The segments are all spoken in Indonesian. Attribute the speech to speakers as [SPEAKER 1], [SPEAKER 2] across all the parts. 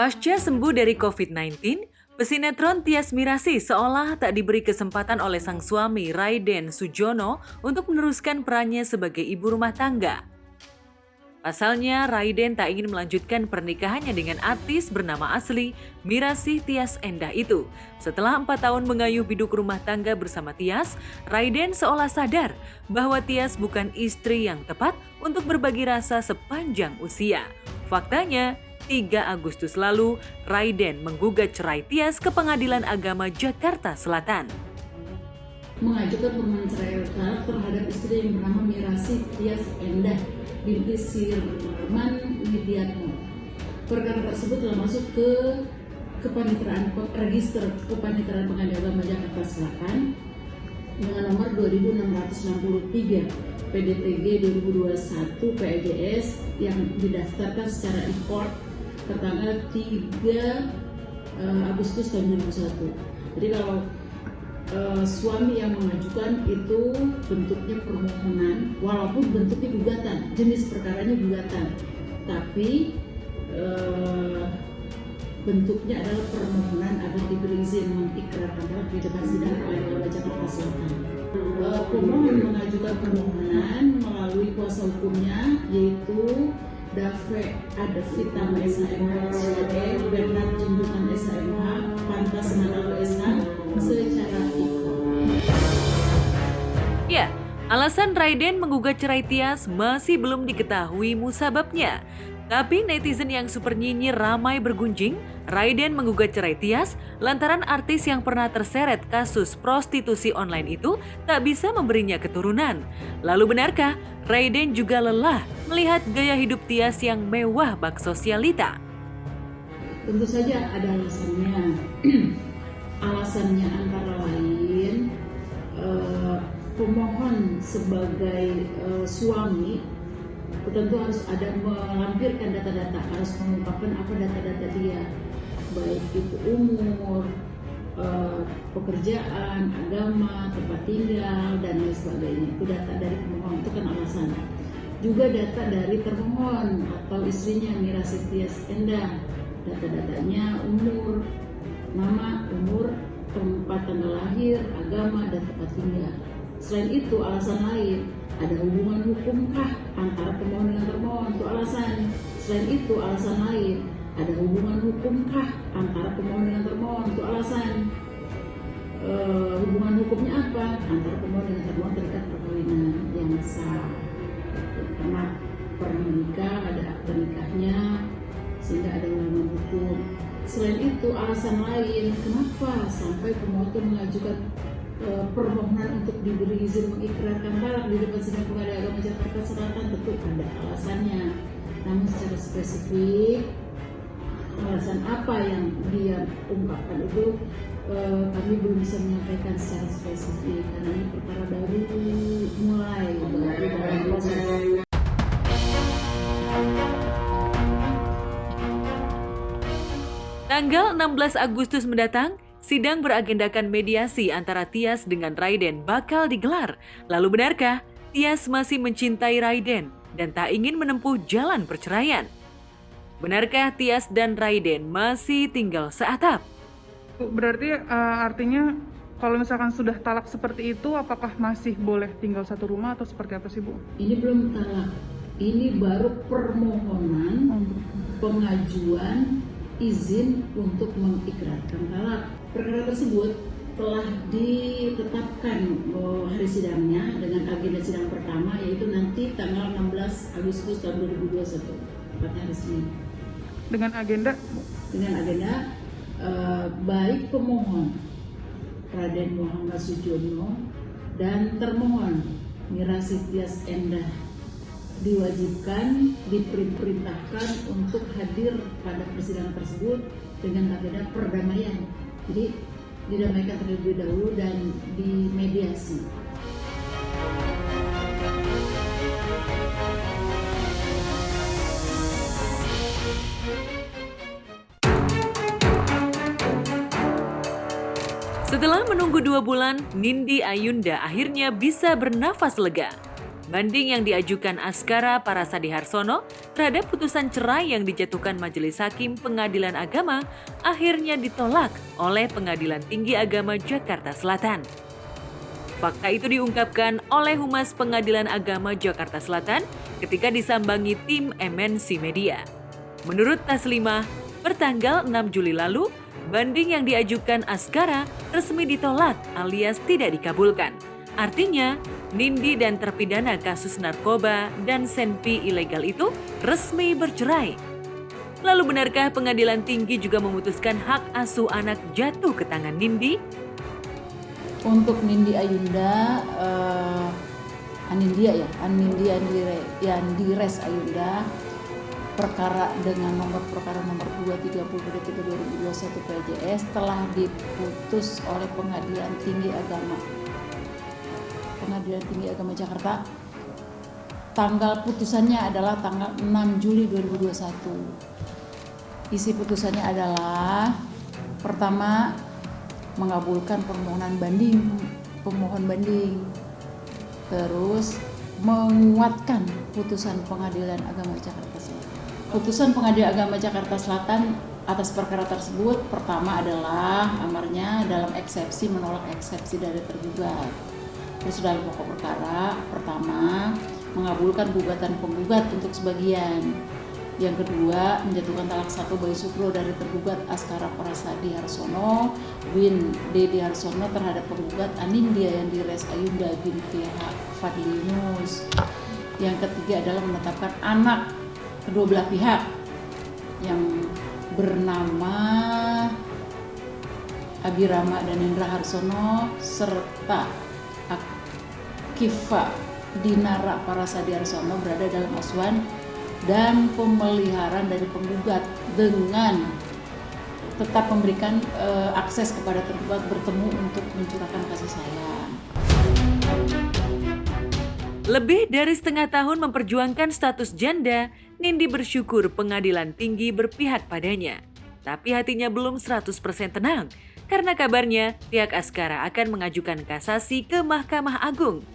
[SPEAKER 1] Pasca sembuh dari COVID-19, pesinetron Tyas Mirasih seolah tak diberi kesempatan oleh sang suami Raiden Sujono untuk meneruskan perannya sebagai ibu rumah tangga. Pasalnya, Raiden tak ingin melanjutkan pernikahannya dengan artis bernama asli Mirasih Tyas Endah itu. Setelah 4 tahun mengayuh biduk rumah tangga bersama Tyas, Raiden seolah sadar bahwa Tyas bukan istri yang tepat untuk berbagi rasa sepanjang usia. Faktanya, 3 Agustus lalu, Raiden menggugat cerai Tyas ke Pengadilan Agama Jakarta Selatan.
[SPEAKER 2] Mengajukan permohonan cerai terhadap istri yang bernama Mirasih Tyas Endah binti Sirman Widiatmo. Perkara tersebut telah masuk ke Kepaniteraan Register Kepaniteraan Pengadilan Agama Jakarta Selatan dengan nomor 2663 PDTG 2021 PEGS yang didaftarkan secara import tertanggal 3 Agustus tahun 2001. Jadi kalau suami yang mengajukan itu bentuknya permohonan, walaupun bentuknya gugatan, jenis perkaranya gugatan, tapi bentuknya adalah permohonan agar diberi izin mengikrarkan talak di depan sidang Pengadilan Jakarta Selatan. Pemohon mengajukan permohonan melalui kuasa hukumnya yaitu Dave Adevita SHMH, Bernard Junjungan SHMH, Pantas Manado SH secara
[SPEAKER 1] Ya, alasan Raiden menggugat cerai Tyas masih belum diketahui musababnya. Tapi netizen yang super nyinyir ramai bergunjing, Raiden menggugat cerai Tyas lantaran artis yang pernah terseret kasus prostitusi online itu tak bisa memberinya keturunan. Lalu benarkah Raiden juga lelah melihat gaya hidup Tyas yang mewah bak sosialita?
[SPEAKER 2] Tentu saja ada alasannya. Alasannya antara lain pemohon sebagai suami tentu harus ada melampirkan data-data, harus mengungkapkan apa data-data dia, baik itu umur, pekerjaan, agama, tempat tinggal, dan lain sebagainya. Itu data dari pemohon, itu kan alasan. Juga data dari termohon atau istrinya Mirasih Tyas Endah, data-datanya umur, nama, umur, tempat tanggal lahir, agama, dan tempat tinggal. Selain itu alasan lain, ada hubungan hukumkah antara pemohon dengan termohon, itu alasan. Selain itu alasan lain, ada hubungan hukumkah antara pemohon dengan termohon, itu alasan. Hubungan hukumnya apa? Antara pemohon dengan termohon terikat perkawinan yang sah. Karena pernah menikah, ada akte nikahnya, sehingga ada hubungan hukum. Selain itu alasan lain, kenapa sampai pemohon mengajukan permohonan untuk diberi izin mengikrarkan talak di depan sidang Pengadilan Agama Jakarta Selatan, tentu ada alasannya. Namun secara spesifik alasan apa yang dia ungkapkan itu kami belum bisa menyampaikan secara spesifik karena ini perkara baru mulai dalam proses.
[SPEAKER 1] Tanggal 16 Agustus mendatang, sidang beragendakan mediasi antara Tyas dengan Raiden bakal digelar. Lalu benarkah Tyas masih mencintai Raiden dan tak ingin menempuh jalan perceraian? Benarkah Tyas dan Raiden masih tinggal seatap?
[SPEAKER 3] Berarti artinya kalau misalkan sudah talak seperti itu, apakah masih boleh tinggal satu rumah atau seperti apa sih, Bu?
[SPEAKER 2] Ini belum talak, ini baru permohonan pengajuan izin untuk mengikrarkan talak. Perkara tersebut telah ditetapkan hari sidangnya dengan agenda sidang pertama, yaitu nanti tanggal 16 Agustus tahun 2021, tepatnya hari Senin.
[SPEAKER 3] Dengan agenda?
[SPEAKER 2] Dengan agenda baik pemohon Raden Muhammad Sujono dan termohon Mirasih Tyas Endah diwajibkan, diperintahkan untuk hadir pada persidangan tersebut dengan agenda perdamaian. Jadi didamaikan terlebih dahulu dan dimediasi.
[SPEAKER 1] Setelah menunggu 2 bulan, Nindi Ayunda akhirnya bisa bernafas lega. Banding yang diajukan Askara Parasadi Harsono terhadap putusan cerai yang dijatuhkan Majelis Hakim Pengadilan Agama akhirnya ditolak oleh Pengadilan Tinggi Agama Jakarta Selatan. Fakta itu diungkapkan oleh Humas Pengadilan Agama Jakarta Selatan ketika disambangi tim MNC Media. Menurut Taslimah, pertanggal 6 Juli lalu, banding yang diajukan Askara resmi ditolak alias tidak dikabulkan. Artinya, Nindi dan terpidana kasus narkoba dan senpi ilegal itu resmi bercerai. Lalu benarkah Pengadilan Tinggi juga memutuskan hak asuh anak jatuh ke tangan Nindi?
[SPEAKER 2] Untuk Nindi Ayunda, Anindya Yandires Ayunda, perkara dengan nomor perkara nomor 230/2021 PJS telah diputus oleh Pengadilan Tinggi Agama Jakarta. Tanggal putusannya adalah tanggal 6 Juli 2021. Isi putusannya adalah pertama, mengabulkan permohonan pemohon banding. Terus menguatkan putusan Pengadilan Agama Jakarta Selatan. Putusan Pengadilan Agama Jakarta Selatan atas perkara tersebut pertama adalah amarnya dalam eksepsi menolak eksepsi dari tergugat. Terus dalam pokok perkara pertama mengabulkan gugatan penggugat untuk sebagian. Yang kedua menjatuhkan talak 1 bagi sukro dari tergugat Askara Parasadi Harsono bin Dedi Harsono terhadap penggugat Anindya Yandires Ayunda binti Fadlinus. Yang ketiga adalah menetapkan anak kedua belah pihak yang bernama Abirama dan Indra Harsono serta Akifa Dinara Parasadi Harsono berada dalam asuhan dan pemeliharaan dari penggugat dengan tetap memberikan akses kepada tergugat bertemu untuk mencurahkan kasih sayang.
[SPEAKER 1] Lebih dari setengah tahun memperjuangkan status janda, Nindi bersyukur Pengadilan Tinggi berpihak padanya. Tapi hatinya belum 100% tenang karena kabarnya pihak Askara akan mengajukan kasasi ke Mahkamah Agung.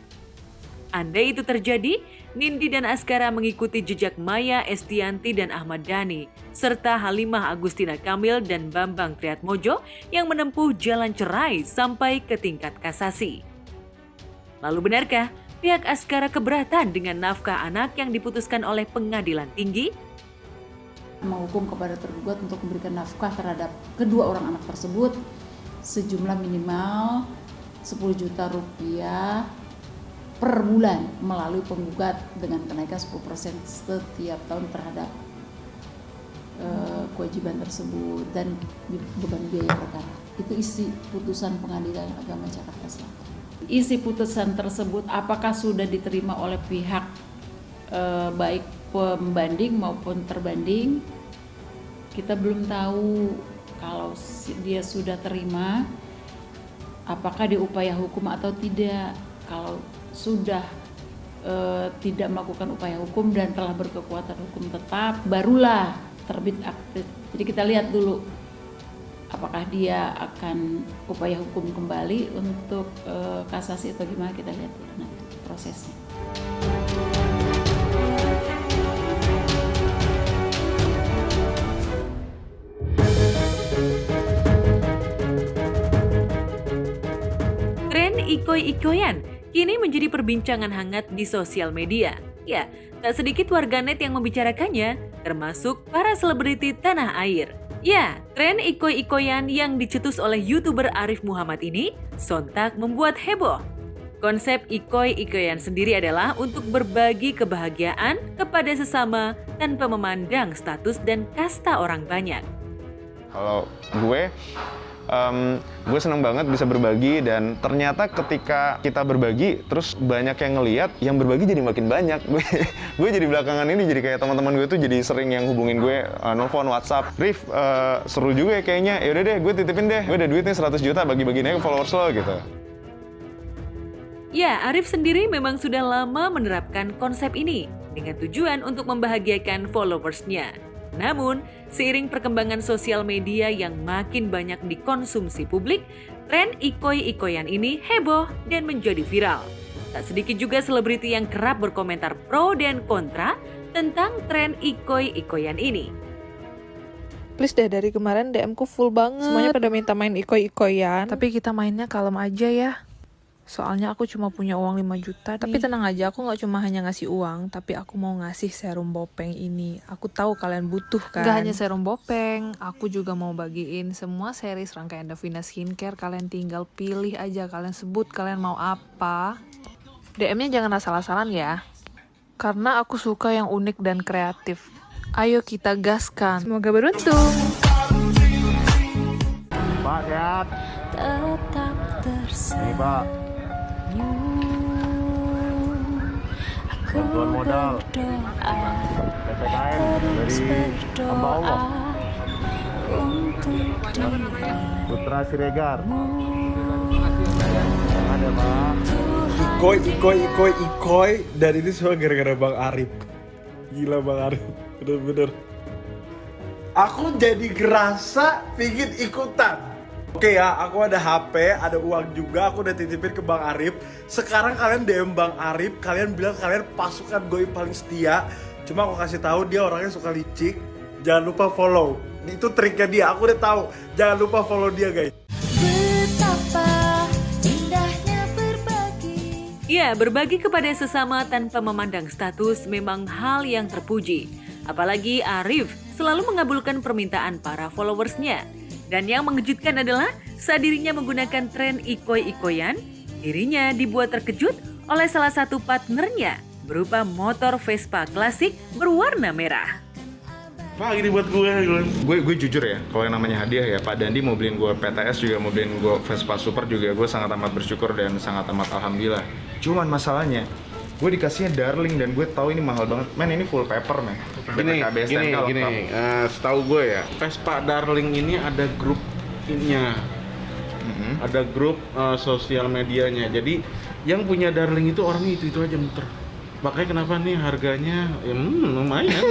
[SPEAKER 1] Andai itu terjadi, Nindi dan Askara mengikuti jejak Maya Estianti dan Ahmad Dhani, serta Halimah Agustina Kamil dan Bambang Triatmojo yang menempuh jalan cerai sampai ke tingkat kasasi. Lalu benarkah pihak Askara keberatan dengan nafkah anak yang diputuskan oleh Pengadilan Tinggi?
[SPEAKER 2] Menghukum kepada tergugat untuk memberikan nafkah terhadap kedua orang anak tersebut sejumlah minimal 10 juta rupiah per bulan melalui penggugat dengan kenaikan 10% setiap tahun terhadap kewajiban tersebut dan beban biaya perkara. Itu isi putusan Pengadilan Agama Jakarta Selatan. Isi putusan tersebut apakah sudah diterima oleh pihak baik pembanding maupun terbanding, kita belum tahu. Kalau dia sudah terima, apakah dia upaya hukum atau tidak. Kalau sudah tidak melakukan upaya hukum dan telah berkekuatan hukum tetap, barulah terbit akte. Jadi kita lihat dulu apakah dia akan upaya hukum kembali untuk kasasi atau gimana, kita lihat dulu nanti prosesnya.
[SPEAKER 1] Tren ikoi-ikoyan kini menjadi perbincangan hangat di sosial media. Ya, tak sedikit warganet yang membicarakannya, termasuk para selebriti tanah air. Ya, tren ikoi-ikoyan yang dicetus oleh YouTuber Arif Muhammad ini sontak membuat heboh. Konsep ikoi-ikoyan sendiri adalah untuk berbagi kebahagiaan kepada sesama tanpa memandang status dan kasta orang banyak.
[SPEAKER 4] Kalau gue seneng banget bisa berbagi, dan ternyata ketika kita berbagi terus banyak yang ngeliat, yang berbagi jadi makin banyak. Gue jadi belakangan ini jadi kayak teman-teman gue tuh jadi sering yang hubungin gue, nelfon, WhatsApp, Rif, seru juga ya kayaknya, yaudah deh gue titipin deh, gue ada duitnya 100 juta, bagi-bagiin aja ke followers lo gitu.
[SPEAKER 1] Ya, Arif sendiri memang sudah lama menerapkan konsep ini dengan tujuan untuk membahagiakan followersnya. Namun, seiring perkembangan sosial media yang makin banyak dikonsumsi publik, tren ikoi-ikoyan ini heboh dan menjadi viral. Tak sedikit juga selebriti yang kerap berkomentar pro dan kontra tentang tren ikoi-ikoyan ini.
[SPEAKER 5] Please deh, dari kemarin DM ku full banget. Semuanya pada minta main ikoi-ikoyan. Tapi kita mainnya kalem aja ya. Soalnya aku cuma punya uang 5 juta nih. Tapi tenang aja, aku gak cuma hanya ngasih uang, tapi aku mau ngasih serum Bopeng ini. Aku tahu kalian butuh kan. Gak hanya serum Bopeng, aku juga mau bagiin semua series rangkaian Davina Skincare. Kalian tinggal pilih aja, kalian sebut kalian mau apa. DM-nya jangan asal-asalan ya. Karena aku suka yang unik dan kreatif. Ayo kita gaskan. Semoga beruntung.
[SPEAKER 6] Pak, sehat? Nih, Pak. Bantuan modal PPKM dari hamba Allah Putra Siregar. Jangan ya, Pak.
[SPEAKER 7] Ikoi dan ini semua gara-gara Bang Arif. Gila Bang Arif, bener-bener. Aku jadi ngerasa pingin ikutan. Oke ya, aku ada HP, ada uang juga, aku udah titipin ke Bang Arif. Sekarang kalian DM Bang Arif, kalian bilang kalian pasukan goib paling setia. Cuma aku kasih tahu dia orangnya suka licik. Jangan lupa follow. Itu triknya dia, aku udah tahu. Jangan lupa follow dia, guys.
[SPEAKER 1] Ya, berbagi kepada sesama tanpa memandang status memang hal yang terpuji. Apalagi Arif selalu mengabulkan permintaan para followersnya. Dan yang mengejutkan adalah saat dirinya menggunakan tren ikoi-ikoyan, dirinya dibuat terkejut oleh salah satu partnernya berupa motor Vespa klasik berwarna merah.
[SPEAKER 7] Pak, ini buat gue.
[SPEAKER 4] Gue jujur ya, kalau yang namanya hadiah ya, Pak Dandi mau beliin gue PTS juga, mau beliin gue Vespa Super juga, gue sangat amat bersyukur dan sangat amat alhamdulillah. Cuman masalahnya, gue dikasihnya Darling dan gue tahu ini mahal banget. Men, ini full paper, men.
[SPEAKER 6] Gini, setahu gue ya, Vespa Darling ini ada grupnya, ada grup sosial medianya. Jadi yang punya Darling itu orangnya itu aja muter. Makanya kenapa nih harganya lumayan.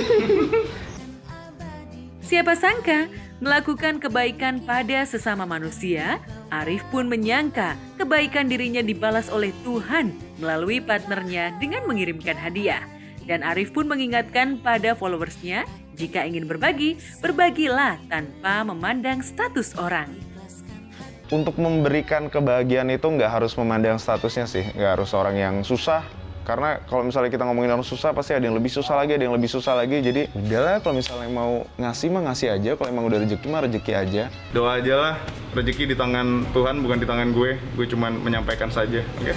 [SPEAKER 1] Siapa sangka melakukan kebaikan pada sesama manusia, Arif pun menyangka kebaikan dirinya dibalas oleh Tuhan melalui partnernya dengan mengirimkan hadiah. Dan Arif pun mengingatkan pada followersnya, jika ingin berbagi, berbagilah tanpa memandang status orang.
[SPEAKER 4] Untuk memberikan kebahagiaan itu nggak harus memandang statusnya sih, nggak harus orang yang susah. Karena kalau misalnya kita ngomongin orang susah, pasti ada yang lebih susah lagi, ada yang lebih susah lagi. Jadi udahlah, kalau misalnya mau ngasih mah ngasih aja, kalau emang udah rezeki mah rezeki aja. Doa aja lah, rezeki di tangan Tuhan bukan di tangan gue cuman menyampaikan saja, oke?